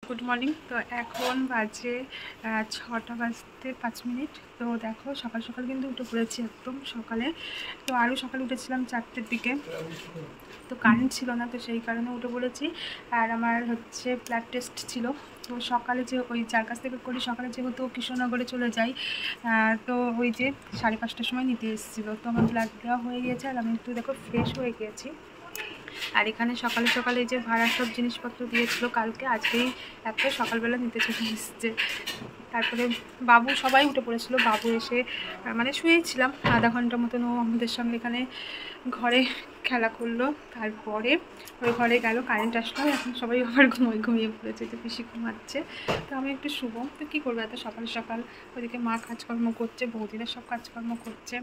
Good morning. तो এখন বাজে 6টা বাজতে 5 মিনিট। তো দেখো সকাল সকাল কিন্তু উঠে পড়েছি একদম সকালে। তো আরও সকালে উঠেছিলাম 4টের দিকে, তো কারেন্ট ছিল না, তো সেই কারণে উঠে পড়েছি। আর আমার হচ্ছে ব্লাড টেস্ট ছিল, তো সকালে যে ওই যার কাছ থেকে করি সকালে যেহেতু কৃষ্ণনগরে চলে যাই, তো ওই যে 5:30টার সময় নিতে এসেছিলো। তো আমার ব্লাড দেওয়া হয়ে গিয়েছে আর আমি একটু দেখো ফ্রেশ হয়ে গিয়েছি। আর এখানে সকালে সকালে যে ভাড়ার সব জিনিসপত্র দিয়েছিল কালকে, আজকেই এত সকালবেলা নিতে চলে এসছে। তারপরে বাবু সবাই উঠে পড়েছিল। বাবু এসে মানে শুয়েছিলাম আধা ঘন্টা মতন, ও আমাদের সঙ্গে এখানে ঘরে খেলা করলো। তারপরে ওই ঘরে গেল, কারেন্ট আসলো, এখন সবাই আবার ঘুমিয়ে পড়েছে, যে পিসি ঘুমাচ্ছে। তো আমি একটু শুভ, তো কী করবো এত সকাল সকাল। ওইদিকে মা কাজকর্ম করছে, বৌদিরা সব কাজকর্ম করছে।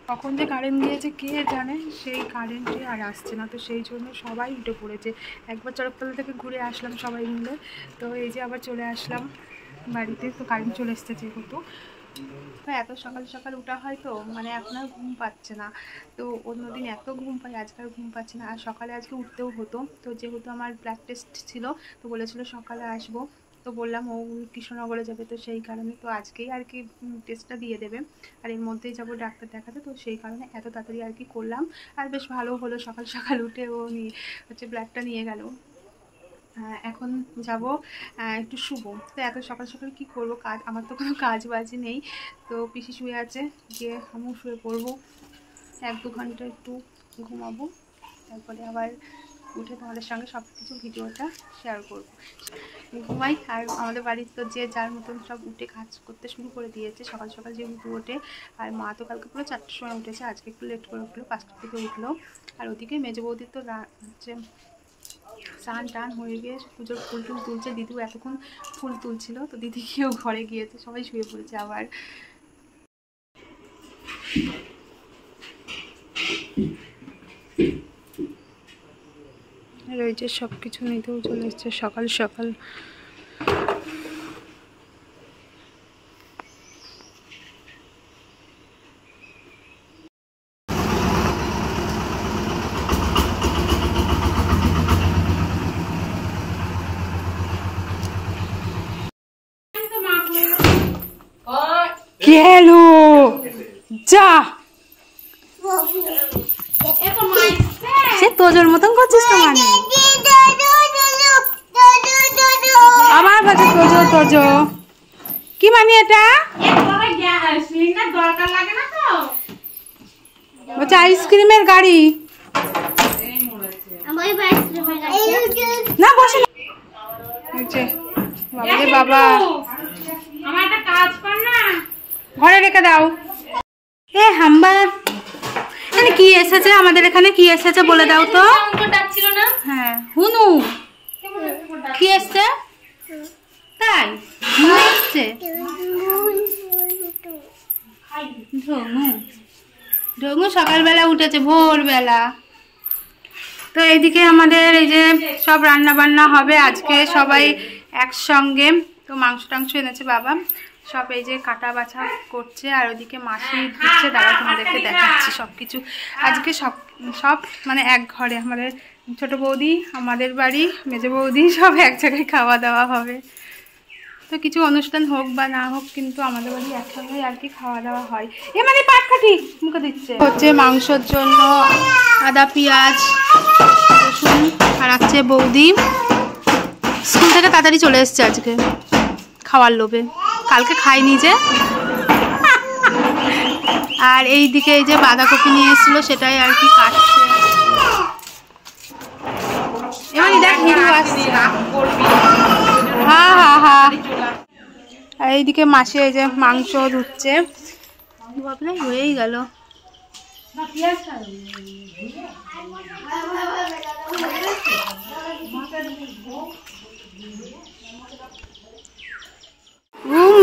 কখন যে কারেন্ট দিয়েছে কে জানে, সেই কারেন্টে আর আসছে না। তো সেই জন্য সবাই উঠে পড়েছে। একবার চড়কতলা থেকে ঘুরে আসলাম সবাই মিলে, তো এই যে আবার চলে আসলাম বাড়িতে। তো কারেন্ট চলে এসছে যেহেতু, তো এত সকাল সকাল উঠা হয় তো মানে এখন আর ঘুম পাচ্ছে না। তো অন্যদিন এত ঘুম পাই, আজকাল ঘুম পাচ্ছে না। আর সকালে আজকে উঠতেও হতো, তো যেহেতু আমার ব্লাড টেস্ট ছিল তো বলেছিল সকালে আসবো। তো বললাম ও কৃষ্ণনগরে যাবে, তো সেই কারণে তো আজকেই আর কি টেস্টটা দিয়ে দেবে। আর এর মধ্যেই যাবো ডাক্তার দেখাতে, তো সেই কারণে এত তাড়াতাড়ি আর কি করলাম। আর বেশ ভালো হলো, সকাল সকাল উঠে ও হচ্ছে ব্লাডটা নিয়ে গেল। এখন যাব একটু শুভ। তো এত সকাল সকাল কী করবো, কাজ আমার তো কোনো কাজ বাজি নেই। তো পিসি শুয়ে আছে, গিয়ে আমিও শুয়ে পড়বো, 1-2 ঘন্টা একটু ঘুমাবো। তারপরে আবার উঠে তোমাদের সঙ্গে সব কিছু ভিডিওটা শেয়ার করবো। ঘুমাই। আর আমাদের বাড়ির তো যে যার মতন সব উঠে কাজ করতে শুরু করে দিয়েছে সকাল সকাল, যেহেতু ওঠে। আর মা তো কালকে পুরো 4টার সময় উঠেছে, আজকে একটু লেট করে উঠলো, 5টার দিকে উঠলো। আর ওদিকে মেজো বৌদির তো হচ্ছে স্নান টান হয়ে গিয়ে পুজোর ফুল টুল তুলছে। দিদিও এতক্ষণ ফুল তুলছিল, তো দিদি গিয়েও ঘরে গিয়েছে, সবাই শুয়ে পড়েছে আবার। আর ওই যে সব কিছু নিতেও চলে এসছে সকাল সকাল। গেলো যা, সে তোজোর মতন করছিস তো, মানে আমার কাছে তোজো তোজো কি মানে এটা বলছে আইসক্রিমের গাড়ি না, বসে বাবা ঘরে রেখে দাও। এ হাম্বা মানে কি এসেছে আমাদের এখানে, কি এসেছে বলে দাও তো। হ্যাঁ হুনু কি এসছে, তাই হুনু এসছে। ঢঙু সকালবেলা উঠেছে ভোরবেলা। তো এইদিকে আমাদের এই যে সব রান্না বান্না হবে আজকে সবাই একসঙ্গে। তো মাংস টাংস এনেছে বাবা, সব এই যে কাটা বাছা করছে। আর ওইদিকে মাসি দিচ্ছে, দাঁড়া তোমাদেরকে দেখাচ্ছি সব কিছু। আজকে সব মানে এক ঘরে আমাদের ছোট বৌদি, আমাদের বাড়ি মেজো বৌদি, সব এক জায়গায় খাওয়া দাওয়া হবে। তো কিছু অনুষ্ঠান হোক বা না হোক, কিন্তু আমাদের বাড়ি একসঙ্গে আর কি খাওয়া দাওয়া হয়। এ মানে পাটকাঠি মুখে দিচ্ছে হচ্ছে মাংসর জন্য আদা পেঁয়াজ রসুন ছাড়াচ্ছে বৌদি। স্কুল থেকে তাড়াতাড়ি চলে এসছে আজকে খাওয়ার লোভে, কালকে খাইনি যে। আর এই দিকে এই যে বাঁধাকপি নিয়ে এসেছিল সেটাই আর কি কাটছে। এবার দেখ হিরু আসছে, হ্যাঁ হ্যাঁ হ্যাঁ। আর এইদিকে মাসি এই যে মাংস ধুচ্ছে, ভাবলে হয়েই গেল।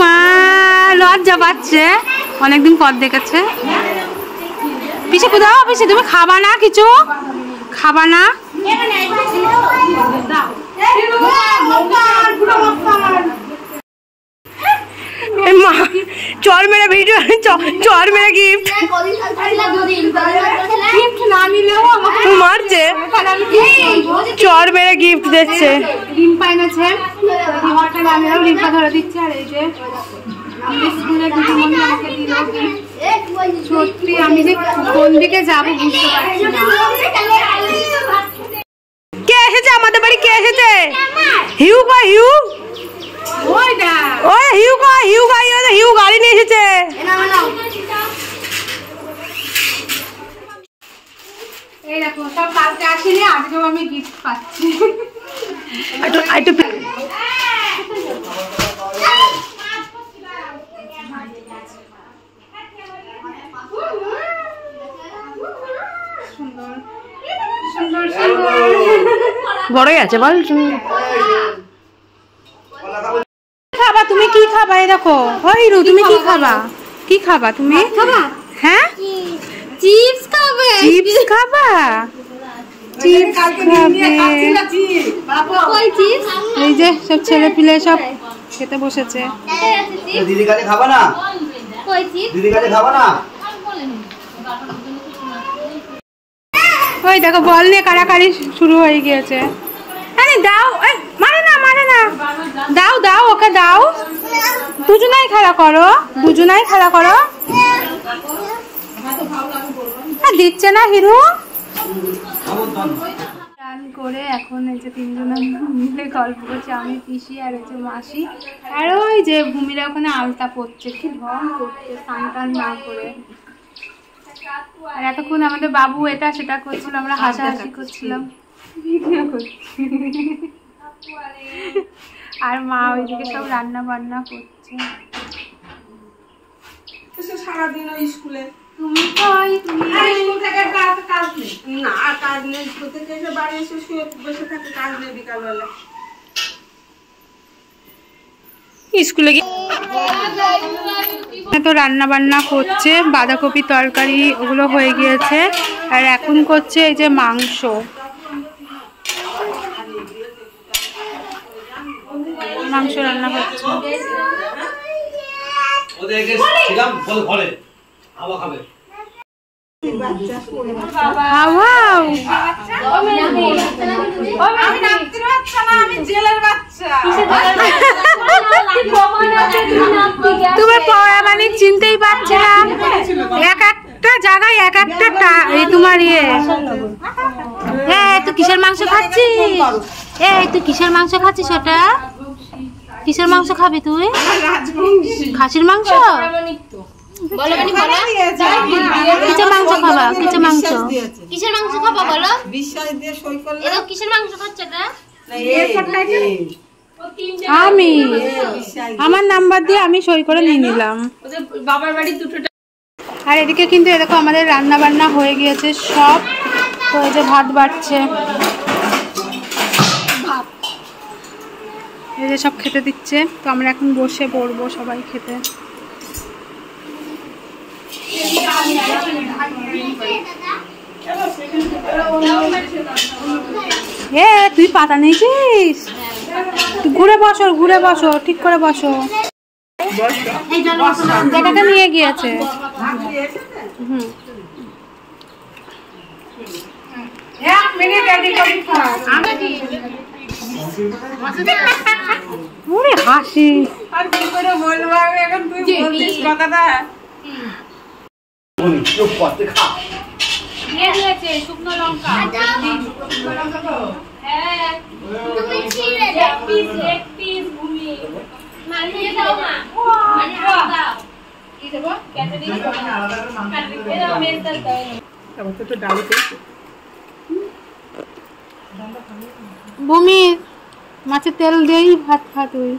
মা লজ্জা পাচ্ছে, অনেকদিন পর দেখেছে। পিছে কোথাও পিছে, তুমি খাবা না, কিছু খাবা না। চর মেরে ভিডিও, চর মেরে গিফট না নিলেও মারছে, চর মেরে গিফট দিচ্ছে। রিম্পা এনেছে আমি রিম্পা ধরে দিচ্ছি। আর এই যে আমাদের স্কুলে দিদিমণি আমাকে দিল। সত্যি আমি যে কোন দিকে যাবো বুঝতে পারছি না। কে এসেছে আমাদের বাড়ি? কে এসেছে? হিউ কই? হিউ ওই হিউ কই? হিউ গাড়ি নিয়ে এসেছে। এই দেখো সব কালকে আসেনি, আজকেও আমি গিফট পাচ্ছি। বড়ই আছে বল। খাবা তুমি? কি খাবা? এই দেখো হিরু তুমি কি খাবা? কি খাবা তুমি? হ্যাঁ চিপস খাবে। চিপস খাবা? চিপস খাবে। এই যে সব ছেলে পিলে সব খেতে বসেছে। দিদি কাছে খাবা না? দিদি কাছে খাবা না? ওই দেখো বল নিয়ে কাড়াকাড়ি শুরু হয়ে গিয়েছে। আরে দাও, মারে না মারে না, দাও দাও ওকে দাও। দুজনাই খেলা করো, দুজনাই খেলা করো। দিচ্ছে না হিরু। চান করে এখন এই যে তিনজনে মিলে গল্প করছে, আমি পিসি আর এই যে মাসি। আর ওই যে ভূমিরা ওখানে আলতা পড়ছে, কি ঢং করছে স্নান টান না করে। আর এতক্ষণ আমাদের বাবু এটা সেটা করছিল, আমরা হাসাহাসি করছিলাম, ভিডিও করছি। আর মা ওইদিকে সব রান্না বান্না করছে। সারাদিন স্কুলে তুমি কই? স্কুল থেকে কাজ নেই না, কাজ নেই। স্কুল থেকে এসে বাড়ি এসে শুয়ে বসে থাকে, কাজ নেই বিকালবেলা। স্কুলে গিয়ে তো রান্না বান্না করছে, বাঁধাকপি তরকারি ওগুলো হয়ে গিয়েছে। আর এখন করছে এই যে মাংস। মাংস রান্না হচ্ছে। তোমার পড়া মানে চিনতেই পারছিলাম, এক একটা জায়গায় এক একটা তোমার ইয়ে। তুই কিসের মাংস খাচ্ছিস? তুই কিসের মাংস খাচ্ছিস? ওটা কিসের মাংস খাবি তুই? খাসির মাংস? কিসের মাংস খাবা? কিসের মাংস? কিসের মাংস খাবা বলো? বিশ্বাস দিয়ে সই করলে। এটা কিসের মাংস খাচ্ছে এটা? আমি আমার নাম্বার দিয়ে আমি সই করে নিয়ে নিলাম। বাবার বাড়ি দুটো। আর এদিকে কিন্তু দেখো আমাদের রান্না বান্না হয়ে গিয়েছে সব। তো এই যে ভাত বাড়ছে, এই যে সব খেতে দিচ্ছে। তো আমরা এখন বসে পড়বো সবাই খেতে। তুই পাতা নিয়েছিস? ঘুরে বসো, ঘুরে বসো, ঠিক করে বসো। যেটাকে নিয়ে গিয়েছে। হাসি আর কি করে বলবো আমি এখন, তুই বলছিস কথাটা। শুকনো লঙ্কা ভূমি মাছের তেল দিয়েই ভাত খা তুই।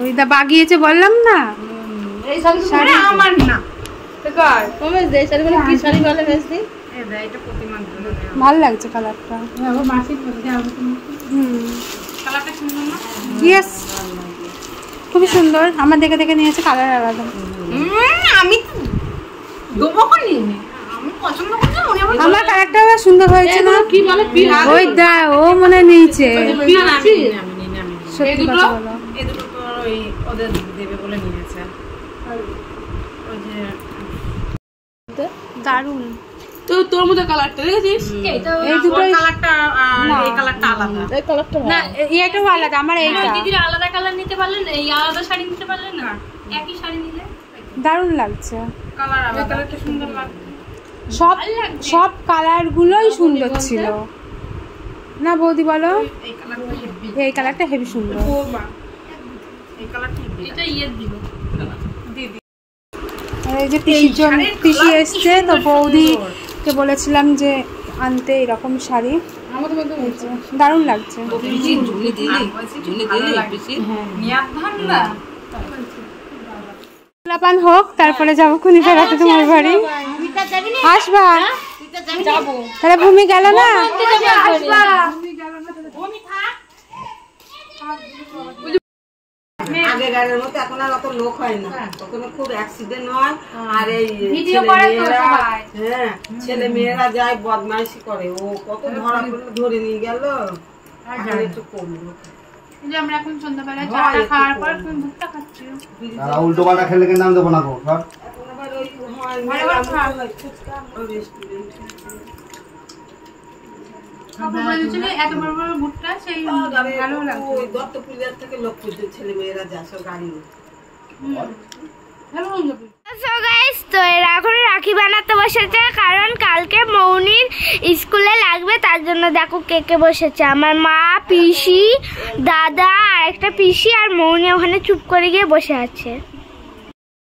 ওইটা বাগিয়েছে বললাম না। আমার না ভাল লাগছে কালারটা। খুবই সুন্দর। আমার দেখে দেখে নিয়েছে, কালার আলাদা। আমি আমার কালারটা সুন্দর হয়েছে না? ওই দা ও মনে নিয়েছে। সত্যি কথা বলো, ওদের দেবে বলে নিয়েছে। দারুন। তো তোর মতো কালারটা দেখেছিস? এই দুটো কালারটা এই কালারটা আলাদা। এই কালারটা না এটাও আলাদা, আমার এইটা দিদির আলাদা কালার নিতে পারলেন, এই আলাদা শাড়ি নিতে পারলেন না, একই শাড়ি নিলে দারুণ লাগছে। কালার আলাদা। কালারটা সুন্দর লাগছে। সব কালার গুলোই সুন্দর ছিল না বৌদি বলো? এই কালারটা হেভি সুন্দর। এই কালারটা এটা ইয়ের দিল দিদি। আর এই যে পিসির জন্য পিসি এসছে, তো বৌদিকে বলেছিলাম যে আনতে এরকম শাড়ি, দারুণ লাগছে। লাপান হোক, তারপরে যাবো খুনি ফেরাতে তোমার বাড়ি। আসবা? তাহলে ভূমি গেল না? আগেকারের মতো এখন আর অত লোক হয় না, তখন খুব অ্যাক্সিডেন্ট হয়। আর এই ছেলে মেয়েরা যায় বদমাইশি করে, ও কত ধরা পড়লো, ধরে নিয়ে গেল। এখন একটু কমলো। আমরা এখন সন্ধ্যাবেলায় চাটা খাওয়ার পর ভুট্টা খাচ্ছি। উল্টো পাল্টা খেলে কিন্তু নাম দেবো না গো। এখন আবার ওই হয় ফুচকা রেস্টুরেন্ট। এত বড় বড় ভুট্টা সেই ভালো লাগে। ওই দত্তপুরিয়ার থেকে লোক পুজো ছেলে মেয়েরা যায় সব গাড়ি সো গাইস, তো এরা এখন রাখি বানাতে বসেছে, কারণ কালকে মৌনির স্কুলে লাগবে, তার জন্য দেখো কে কে বসেছে। আমার মা, পিসি, দাদা আর একটা পিসি, আর মৌনি ওখানে চুপ করে গিয়ে বসে আছে।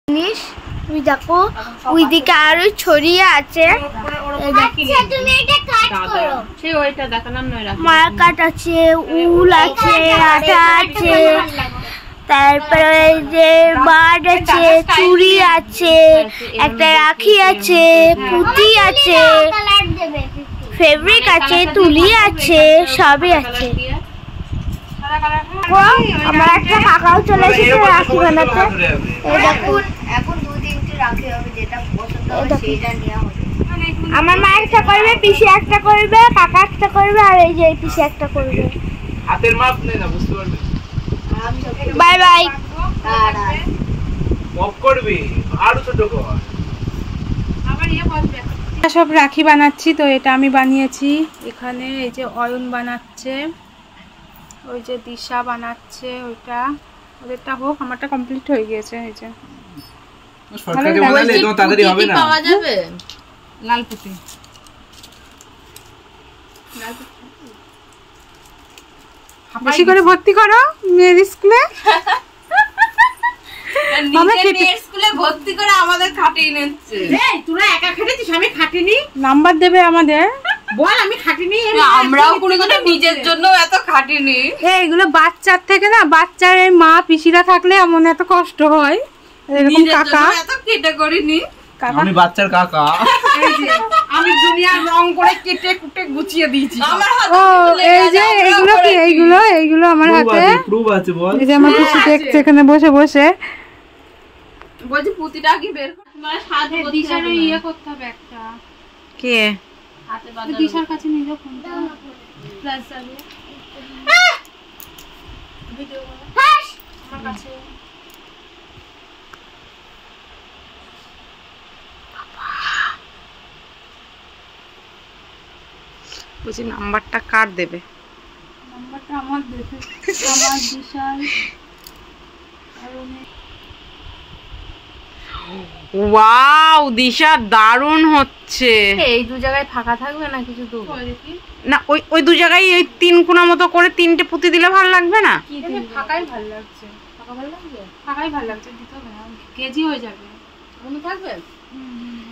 জিনিস তুমি দেখো, ওইদিকে আরো ছড়িয়ে আছে। মার্কাট আছে, উল আছে, আটা আছে, তারপরে যে বার্ড আছে, চুড়ি আছে, একটা রাখি আছে, পুঁতি আছে, ফেব্রিক আছে, তুলি আছে, সবই আছে। আমার একটা কাকাও চলে এসেছে রাখি বানাতে। এই দেখুন, এখন 2-3টি রাখি হবে, যেটা পছন্দ হবে সেটা নেওয়া হবে। আমার মা একটা করবে, পিসি একটা করবে, কাকা একটা করবে, আর এই যে পিসি একটা করবে। হাতের মাপ নেই না, বুঝতে পারবে। Bye bye. মাপ করবি আরো ছোট কর। সব রাখি বানাচ্ছি, তো এটা আমি বানিয়েছি। এখানে এই যে অয়ন বানাচ্ছে, ওই যে দিশা বানাচ্ছে, ওইটা ওদেরটা হোক, আমারটা কমপ্লিট হয়ে গিয়েছে। এই যে শর্টকাটে বানালে তো তাড়াতাড়ি হবে না। পাওয়া যাবে লাল পুঁতি। বেশি করে ভর্তি করো মেয়ের স্কুলে। স্কুলে ভর্তি করে আমাদের খাটিয়ে নিচ্ছে। এই তোরা একা খেটেছিস, আমি খাটিনি। নাম্বার দেবে আমাদের। বল আমি খাটিনি। আমরাও কোনোদিন নিজের জন্য এত খাটিনি। এগুলো বাচ্চার থেকে না, বাচ্চার এই মা পিসিরা থাকলে এমন এত কষ্ট হয়। এরকম কাকা এত কেটে করিনি। আমি বাচ্চার কাকা। আমি দুনিয়ার রং করে কেটে কুটে গুছিয়ে দিয়েছি। ও এই যে এইগুলো কি, এইগুলো আমার হাতে প্রুফ আছে বল। এই যে আমার পিসি দেখছে এখানে বসে বসে। বলছি পুঁতিটা কি বের করতে, মানে সাথে দিশার ইয়ে করতে হবে একটা। কে? হাতে বাঁধা দিশার কাছে নিয়ে যাও ফোনটা। প্লাস যাবে ভিডিও আমার কাছে। বলছি নাম্বারটা কার দেবে? নাম্বারটা আমার দেবে, আমার দিশার। ওয়াও, দিশা দারুণ হচ্ছে। এই দু জায়গায় ফাঁকা থাকবে না কিছু তো না, ওই দু জায়গায় এই 3 কোণা মতো করে 3টে পুঁতি দিলে ভালো লাগবে না? ফাঁকাই ভালো লাগছে। ফাঁকা ভালো লাগছে, ফাঁকাই ভালো লাগছে, দিতে হবে না, কেজি হয়ে যাবে। মনে থাকবে। হুম